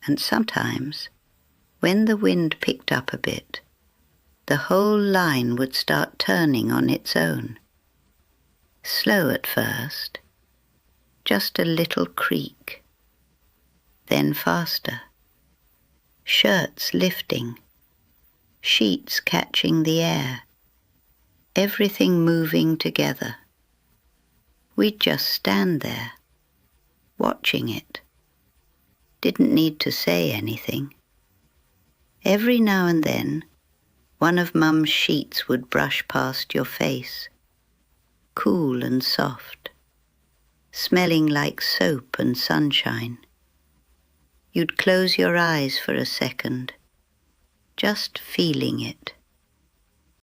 And sometimes, when the wind picked up a bit, the whole line would start turning on its own. Slow at first, just a little creak, then faster. Shirts lifting, sheets catching the air, everything moving together. We'd just stand there, watching it. Didn't need to say anything. Every now and then, one of Mum's sheets would brush past your face, cool and soft, smelling like soap and sunshine. You'd close your eyes for a second, just feeling it.